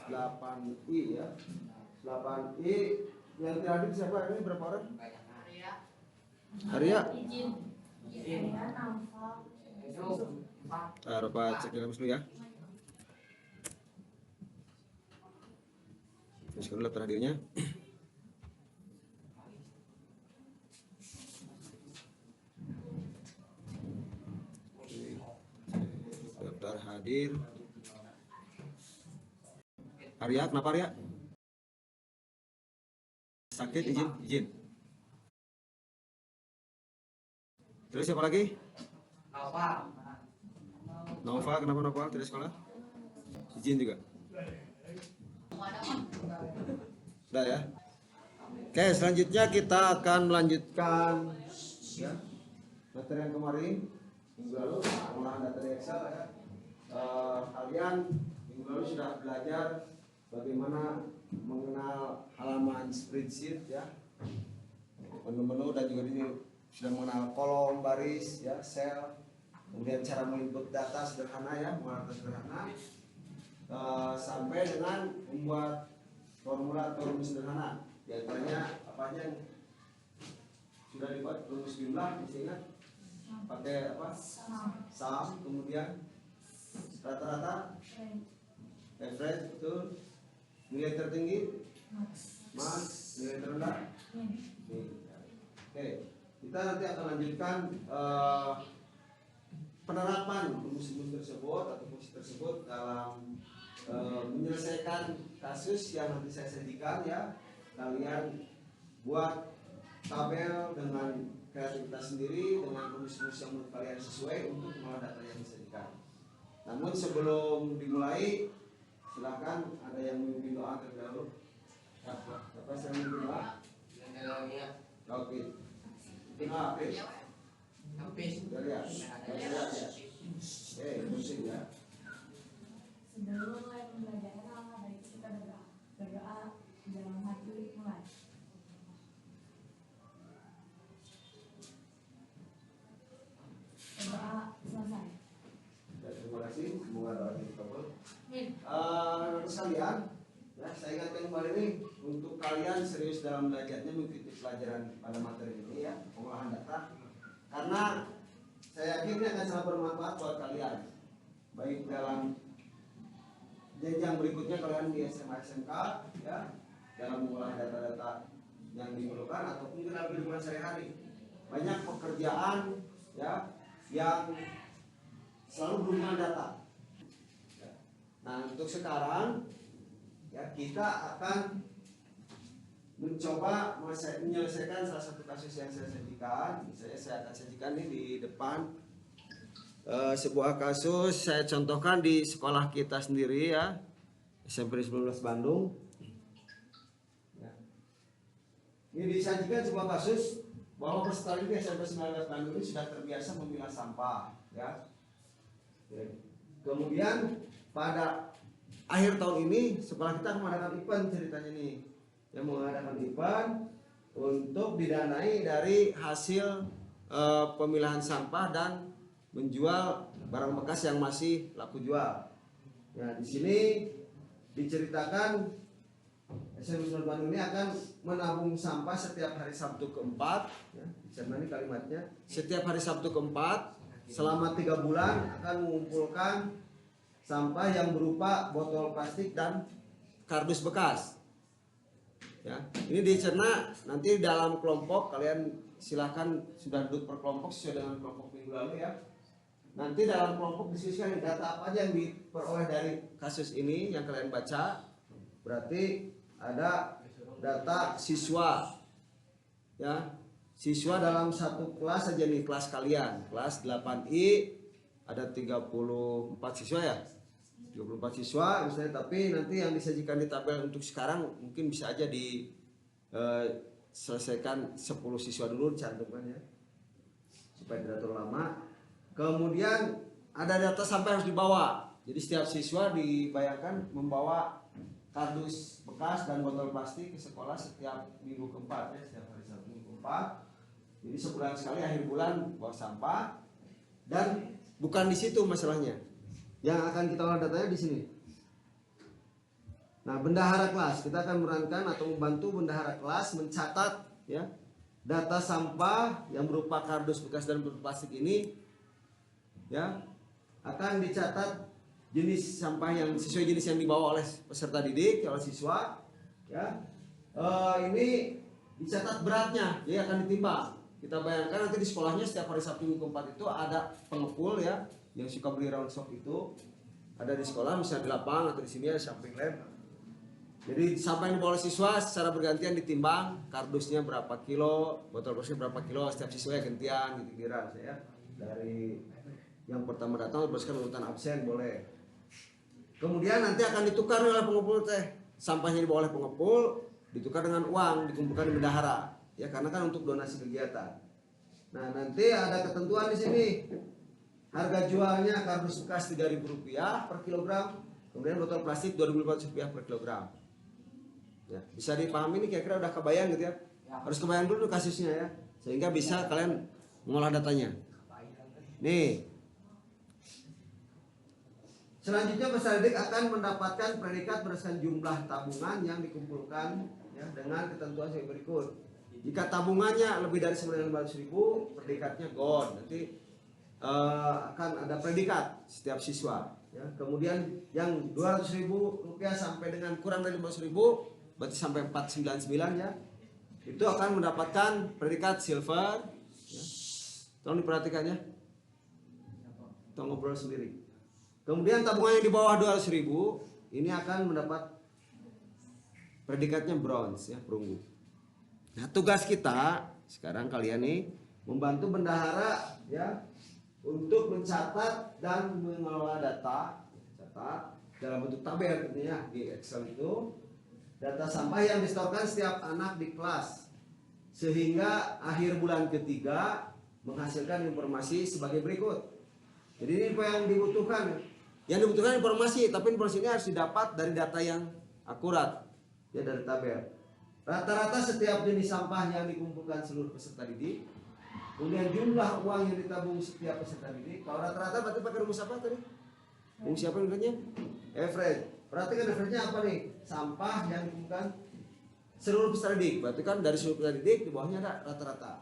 8I ya. 8I yang terakhir siapa ini, berapa orang? Arya. Rupa cek dalam dulu ya. Terus dulu daftar hadirnya. Daftar hadir. Arya, kenapa Arya? Sakit, izin. Terus siapa lagi? Nova, kenapa Nova tidak sekolah? Izin juga. Udah ya. Oke, selanjutnya kita akan melanjutkan ya, materi yang kemarin minggu lalu, pengolahan data di Excel ya. Kalian minggu lalu sudah belajar bagaimana mengenal halaman spreadsheet ya, menu-menu, dan juga ini sudah mengenal kolom, baris ya, sel, kemudian cara menginput data sederhana ya, mengenal data sederhana, sampai dengan membuat formula atau rumus sederhana. Di antaranya apa aja yang sudah dibuat? Rumus jumlah, mesti ingat pakai apa? Sum, kemudian rata-rata, average, betul. Nilai tertinggi, max, nilai terendah, min. Oke, kita nanti akan lanjutkan penerapan rumus-rumus tersebut atau fungsi tersebut dalam menyelesaikan kasus yang nanti saya sajikan ya. Kalian buat tabel dengan kreativitas sendiri, dengan rumus-rumus yang menurut kalian sesuai untuk mengolah data yang disajikan. Namun sebelum dimulai, silakan ada yang memimpin doa terlebih dahulu. Apa saya memimpin doa? Oke. Habis. Sudah lihat. Oke, musik ya. Sebelum mulai pembelajaran, baik kita berdoa dalam hati mulai. Berdoa selesai. Terima kasih, semoga doa kita kabul. Rekan sekalian, ya, saya ingatkan kembali nih untuk kalian serius dalam belajarnya, mengikuti pelajaran pada materi ini ya, pengolahan data. Karena saya yakin ini akan sangat bermanfaat buat kalian, baik dalam jenjang berikutnya kalian di SMA SMK ya, dalam mengolah data-data yang diperlukan ataupun dalam kehidupan sehari-hari. Banyak pekerjaan ya yang selalu berhubungan data. Nah, untuk sekarang ya kita akan mencoba menyelesaikan salah satu kasus yang saya sajikan. Saya akan sajikan ini di depan sebuah kasus saya contohkan di sekolah kita sendiri ya, SMP 19 Bandung. Ya. Ini disajikan sebuah kasus bahwa peserta di SMP 19 Bandung ini sudah terbiasa memilah sampah ya. Kemudian pada akhir tahun ini sekolah kita mengadakan event ceritanya nih, yang mengadakan event untuk didanai dari hasil pemilahan sampah dan menjual barang bekas yang masih laku jual. Nah, di sini diceritakan SMP 19 Bandung ini akan menabung sampah setiap hari Sabtu keempat. Ya, ini kalimatnya. Setiap hari Sabtu keempat selama 3 bulan akan mengumpulkan sampah yang berupa botol plastik dan kardus bekas. Ya, ini dicerna nanti dalam kelompok. Kalian silahkan sudah duduk per kelompok sesuai dengan kelompok minggu lalu ya. Nanti dalam kelompok diskusikan data apa aja yang diperoleh dari kasus ini yang kalian baca. Berarti ada data siswa ya, siswa dalam satu kelas saja nih, kelas kalian, kelas 8I ada 34 siswa ya, 34 siswa misalnya. Tapi nanti yang disajikan di tabel untuk sekarang mungkin bisa aja di selesaikan 10 siswa dulu cantumkan ya, supaya tidak terlalu lama. Kemudian ada data sampah harus dibawa. Jadi setiap siswa dibayangkan membawa kardus bekas dan botol plastik ke sekolah setiap minggu keempat ya, setiap hari Sabtu minggu keempat. Jadi sebulan sekali akhir bulan bawa sampah. Dan bukan di situ masalahnya. Yang akan kita olah datanya di sini. Nah, bendahara kelas, kita akan merankan atau membantu bendahara kelas mencatat ya data sampah yang berupa kardus bekas dan botol plastik ini ya akan dicatat jenis sampah yang sesuai jenis yang dibawa oleh peserta didik oleh siswa ya. Ini dicatat beratnya, jadi akan ditimbang. Kita bayangkan nanti di sekolahnya setiap hari Sabtu Minggu 4 itu ada pengepul ya yang suka beli round shop itu ada di sekolah, misalnya di lapangan atau di sini ada samping lab. Jadi sampah yang dibawa oleh siswa secara bergantian ditimbang, kardusnya berapa kilo, botol plastiknya berapa kilo, setiap siswa ya gantian gitu kira saya. Dari yang pertama datang berdasarkan urutan absen boleh. Kemudian nanti akan ditukar oleh pengepul teh. Sampahnya dibawa oleh pengepul, ditukar dengan uang, dikumpulkan di bendahara. Ya karena kan untuk donasi kegiatan. Nah, nanti ada ketentuan di sini. Harga jualnya kardus bekas Rp3.000 per kilogram, kemudian botol plastik Rp2.500 per kilogram. Ya, bisa dipahami ini kira-kira udah kebayang gitu ya. Harus kebayang dulu kasusnya ya, sehingga bisa kalian mengolah datanya. Nih. Selanjutnya peserta didik akan mendapatkan predikat berdasarkan jumlah tabungan yang dikumpulkan ya, dengan ketentuan sebagai berikut. Jika tabungannya lebih dari 9.500.000, predikatnya gold. Nanti akan ada predikat setiap siswa. Ya. Kemudian yang Rp200.000 sampai dengan kurang dari 500.000, berarti sampai 499 ya, itu akan mendapatkan predikat silver. Ya. Tolong diperhatikan ya. Tolong ngobrol sendiri. Kemudian tabungan yang di bawah 200.000 ini akan mendapat predikatnya bronze ya, perunggu. Nah, tugas kita sekarang kalian nih membantu bendahara ya untuk mencatat dan mengelola data, catat dalam bentuk tabel tentunya di Excel itu, data sampah yang disetorkan setiap anak di kelas sehingga akhir bulan ketiga menghasilkan informasi sebagai berikut. Jadi ini apa yang dibutuhkan? Yang dibutuhkan informasi, tapi informasi ini harus didapat dari data yang akurat ya, dari tabel. Rata-rata setiap jenis sampah yang dikumpulkan seluruh peserta didik, kemudian jumlah uang yang ditabung setiap peserta didik. Kalau rata-rata berarti pakai rumus apa tadi? Rumus siapa namanya? Average. Perhatikan average-nya apa nih? Sampah yang dikumpulkan seluruh peserta didik. Berarti kan dari seluruh peserta didik di bawahnya ada rata-rata.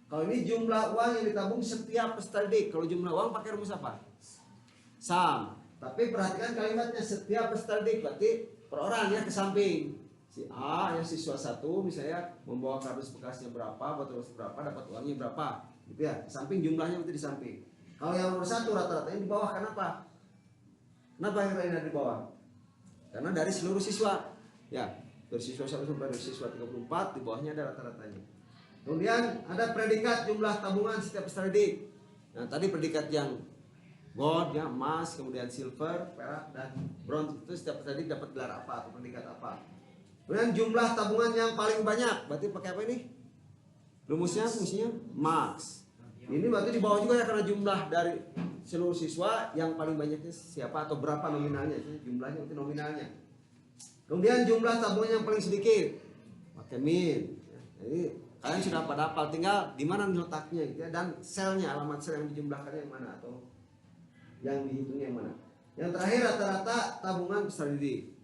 Kalau ini jumlah uang yang ditabung setiap peserta didik. Kalau jumlah uang pakai rumus apa? Sum. Tapi perhatikan kalimatnya setiap peserta didik, berarti per orang ya ke samping. Si A yang siswa 1 misalnya membawa kardus bekasnya berapa, botol berapa, dapat uangnya berapa, gitu ya. Ke samping jumlahnya itu di samping. Kalau yang nomor 1 rata-ratanya di bawah, kenapa? Kenapa yang lainnya di bawah? Karena dari seluruh siswa, ya dari siswa 1 sampai dari siswa 34 di bawahnya ada rata-ratanya. Kemudian ada predikat jumlah tabungan setiap peserta didik. Nah tadi predikat yang gold, ya, emas, kemudian silver, perak, dan bronze itu setiap peserta didik dapat gelar apa atau predikat apa. Kemudian jumlah tabungan yang paling banyak, berarti pakai apa ini? Rumusnya fungsinya max. Ini berarti di bawah juga ya, karena jumlah dari seluruh siswa yang paling banyaknya siapa atau berapa nominalnya, jumlahnya itu nominalnya. Kemudian jumlah tabungan yang paling sedikit, pakai min. Jadi kalian sudah pada hafal, tinggal di mana letaknya gitu ya, dan selnya, alamat sel yang dijumlahkannya yang mana atau yang dihitungnya yang mana. Yang terakhir rata-rata tabungan peserta didik.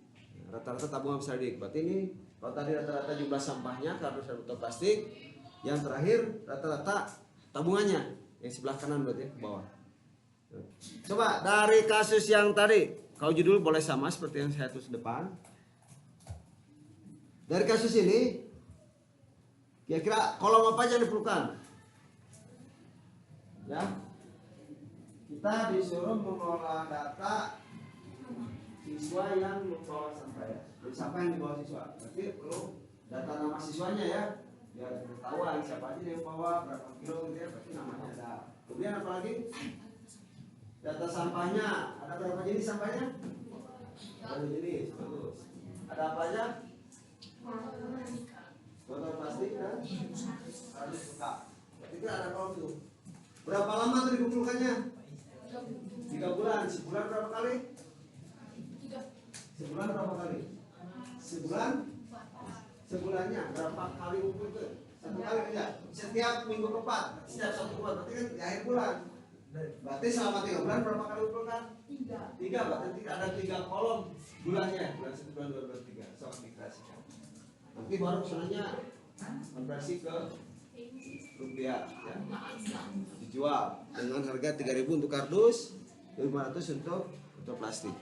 Rata-rata tabungan peserta didik. Berarti ini kalau tadi rata-rata jumlah sampahnya, kardus dan botol plastik. Yang terakhir rata-rata tabungannya yang sebelah kanan berarti ke bawah. Coba dari kasus yang tadi, kalau judul boleh sama seperti yang saya tulis depan. Dari kasus ini kira-kira kolom apa aja yang diperlukan? Ya. Kita disuruh mengolah data siswa yang membawa sampah ya. Jadi sampah yang dibawa siswa. Berarti perlu data nama siswanya ya. Biar ketahuan siapa aja yang bawa, berapa kilo gitu ya. Berarti namanya ada. Kemudian apa lagi? Data sampahnya. Ada berapa jenis sampahnya? Banyak jenis. Bagus. Ada apa aja? Botol plastik dan kardus bekas. Berarti kan ada kolom tuh. Berapa lama tuh dikumpulkannya? 3 bulan. Sebulan berapa kali? Sebulan berapa kali? Sebulannya berapa kali kumpul itu? 1 kali tidak? Setiap minggu keempat, setiap 1 bulan, berarti kan di akhir bulan. Berarti selama 3 bulan berapa kali umpulkan? 3. 3, berarti ada 3 kolom bulannya. Bulan 1, bulan 2, bulan 3. So, dikreasikan. Nanti baru kesananya konversi ke rupiah ya. Dijual dengan harga 3.000 untuk kardus, 500 untuk plastik.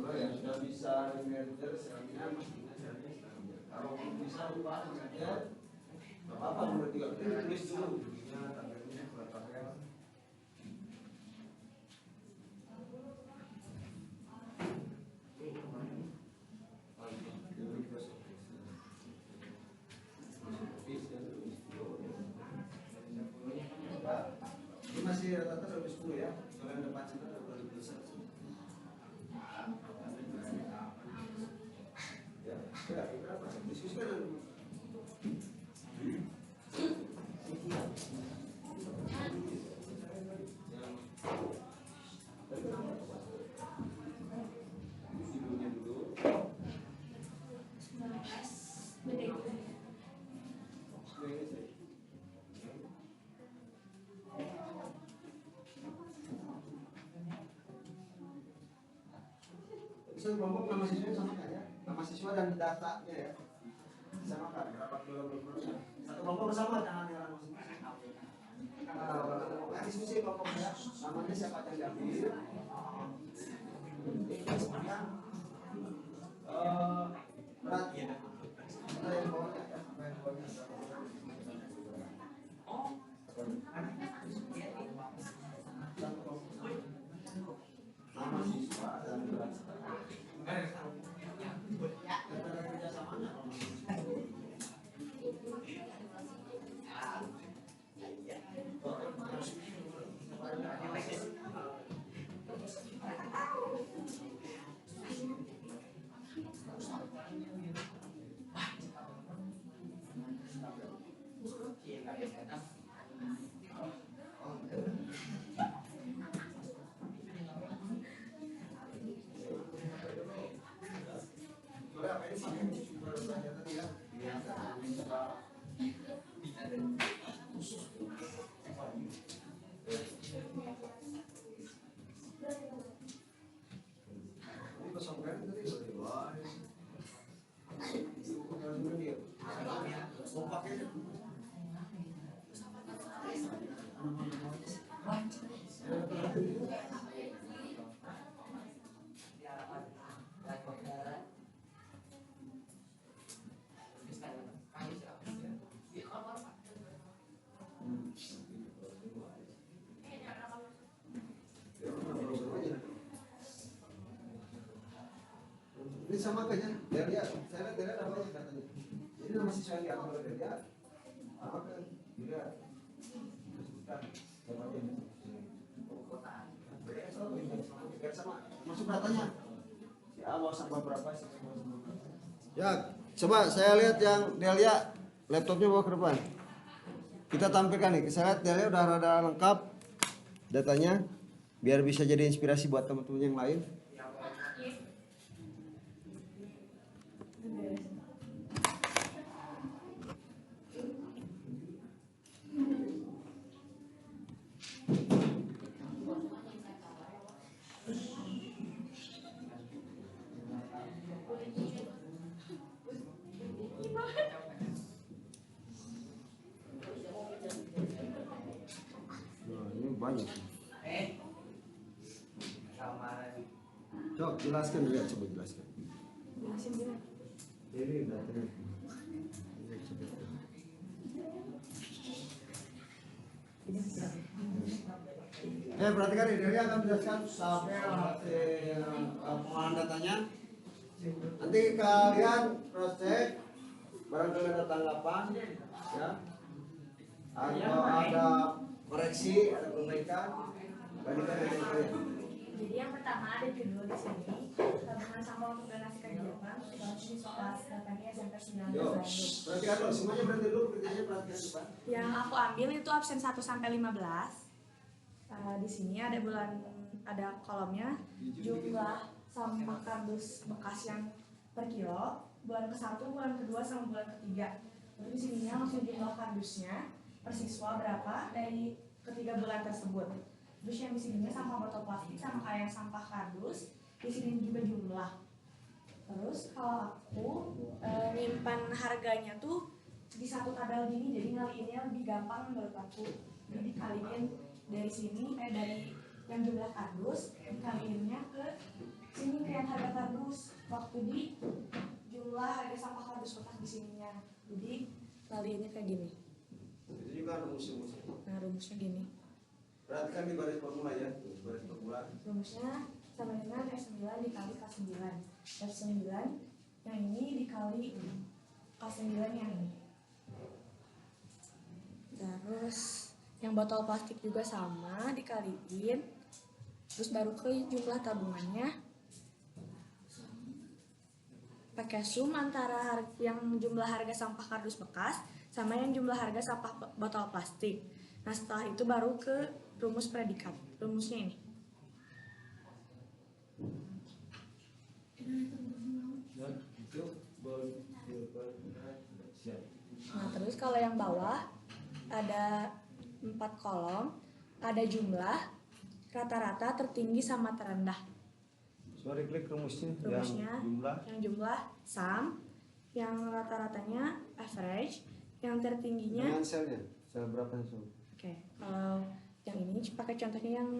Kalau yang sudah bisa manajer selanjutnya masih ingat caranya. Kalau bisa lupa manajer, apa nomor 3 tulis dulu. Tabelnya berapa tabel? Ini masih rata-rata 2010 ya. Kalau yang depan sana 2021. Ya, berapa? Diskusikan. Judulnya dulu. 19 menit. Bisa kelompok nama siswa sama kan ya? Nama siswa dan datanya ya. Samakan berapa kilo. Satu kelompok bersama jangan yang masing-masing. Nah, diskusi kelompoknya namanya siapa yang diambil. Berat ya. Ada yang bawahnya ya, apa yang bawahnya nama siswa dan berat. Ini sama kayaknya, saya lihat ada banyak katanya. Jadi nama siswa yang diambil dari dia, apa kan? Juga sama masuk datanya. Ya mau sampai berapa sih? Ya, coba saya lihat yang Delia laptopnya bawa ke depan. Kita tampilkan nih, saya lihat Delia udah rada lengkap datanya, biar bisa jadi inspirasi buat teman-teman yang lain. Banyak. Coba jelaskan dulu ya, coba jelaskan. Ini datanya. Perhatikan ini, dia akan menjelaskan sampai hasil pengolahan datanya. Nanti kalian cross check, barangkali ada tanggapan, ya, atau ada koreksi, ada perbaikan, bandingkan dengan kalian. Jadi yang pertama ada judul di sini, tabungan sama untuk donasi kegiatan, kelas datanya SMP 19 Yo, Bandung. perhatikan dulu, semuanya berhenti dulu, kerjanya perhatikan dulu, Pak. Yang aku ambil itu absen 1 sampai 15. Di sini ada bulan ada kolomnya jumlah sampah kardus bekas yang per kilo bulan ke-1, bulan ke-2 sama bulan ke-3. Terus di sininya langsung jumlah kardusnya per siswa berapa dari ketiga bulan tersebut. Terus yang di sininya sampah botol plastik sama kayak sampah kardus, di sini juga jumlah. Terus kalau aku nyimpan harganya tuh di satu tabel gini, jadi ngaliinnya lebih gampang menurut aku. Jadi dikaliin dari sini, dari yang jumlah kardus, dikaliinnya ke sini ke yang harga kardus. Waktu di jumlah harga sampah kardus bekas di sininya. Jadi ngaliinnya kayak gini. Itu juga rumusnya. Nah rumusnya gini. Perhatikan di baris formula ya, baris formula. Rumusnya sama dengan F9 dikali K9. F9 yang ini dikali K9 yang ini. Terus yang botol plastik juga sama dikaliin. Terus baru ke jumlah tabungannya. Pakai sum antara yang jumlah harga sampah kardus bekas sama yang jumlah harga sampah botol plastik. Nah setelah itu baru ke rumus predikat. Rumusnya ini. Nah terus kalau yang bawah ada 4 kolom, ada jumlah, rata-rata, tertinggi sama terendah. Sorry, klik rumusnya. Rumusnya yang jumlah sum, yang rata-ratanya average, yang tertingginya dengan selnya, sel berapa sel? Oke, kalau yang ini pakai contohnya yang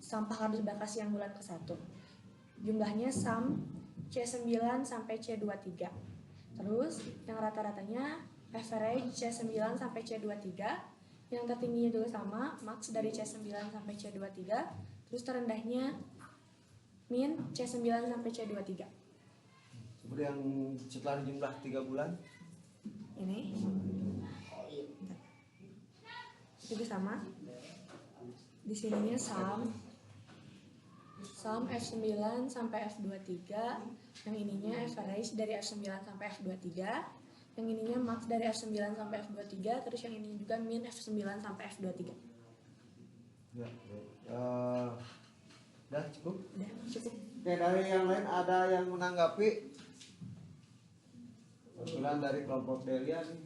sampah kardus bekas yang bulan ke-1. Jumlahnya sum C9 sampai C23. Terus yang rata-ratanya average C9 sampai C23. Yang tertingginya juga sama, max dari C9 sampai C23. Terus terendahnya min C9 sampai C23. Seperti yang setelah jumlah 3 bulan. Ini juga sama. Di sininya sum F9 sampai F23. Yang ininya average dari F9 sampai F23. Yang ininya max dari F9 sampai F23. Terus yang ini juga min F9 sampai F23. Ya, udah cukup? Udah cukup. Oke, dari yang lain ada yang menanggapi? Usulan dari kelompok Delia nih.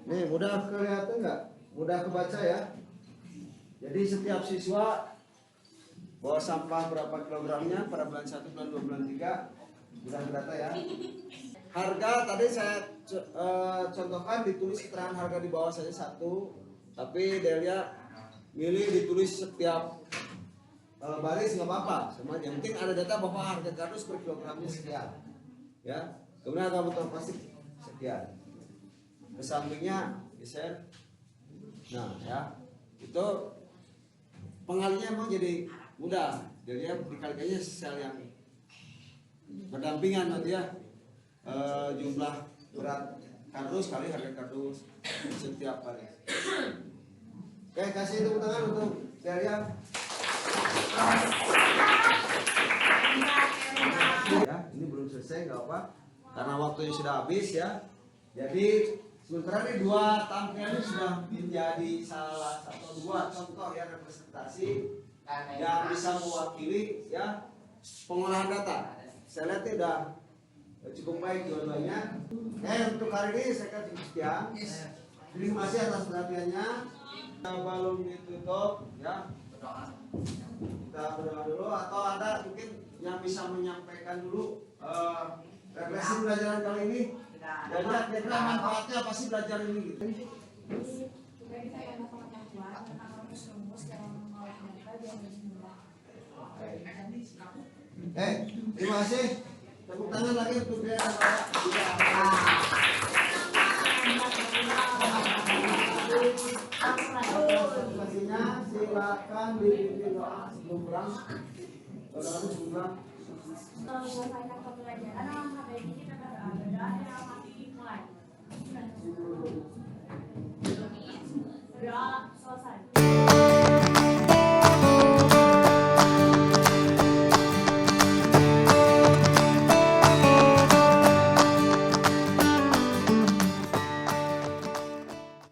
Nih, mudah kelihatan nggak? Mudah kebaca ya? Jadi setiap siswa bawa sampah berapa kilogramnya pada bulan 1, bulan 2, bulan 3. Mudah data ya. Harga tadi saya contohkan ditulis keterangan harga di bawah saja 1. Tapi Delia milih ditulis setiap baris nggak apa-apa. Yang penting ada data bahwa harga kardus per kilogramnya sekian. Ya. Kemudian harga botol plastik sekian. Ke sampingnya geser. Nah, ya. Itu pengalinya emang jadi mudah. Jadi dikalikannya sel yang berdampingan nanti ya. Jumlah berat kardus kali harga kardus setiap hari. Oke, kasih tepuk tangan untuk Delia. Ya, ini belum selesai nggak apa, karena waktunya sudah habis ya. Jadi sementara ini 2 tampilan ini sudah menjadi salah satu 2 contoh ya representasi yang bisa mewakili ya pengolahan data. Saya lihat ini udah cukup baik dua-duanya. Untuk hari ini saya kasih sekian. Terima kasih atas perhatiannya. Belum ditutup ya. Kita berdoa dulu atau ada mungkin yang bisa menyampaikan dulu refleksi pelajaran kali ini. Dan kira-kira manfaatnya apa sih belajar ini gitu. Juga kita ada pengetahuan tentang rumus-rumus yang mengolah data biar lebih mudah. Terima kasih. Tepuk tangan lagi untuk dia. Terima silakan dipimpin doa sebelum pulang. Saudara sebelum pulang. Menyelesaikan pembelajaran alangkah baiknya kita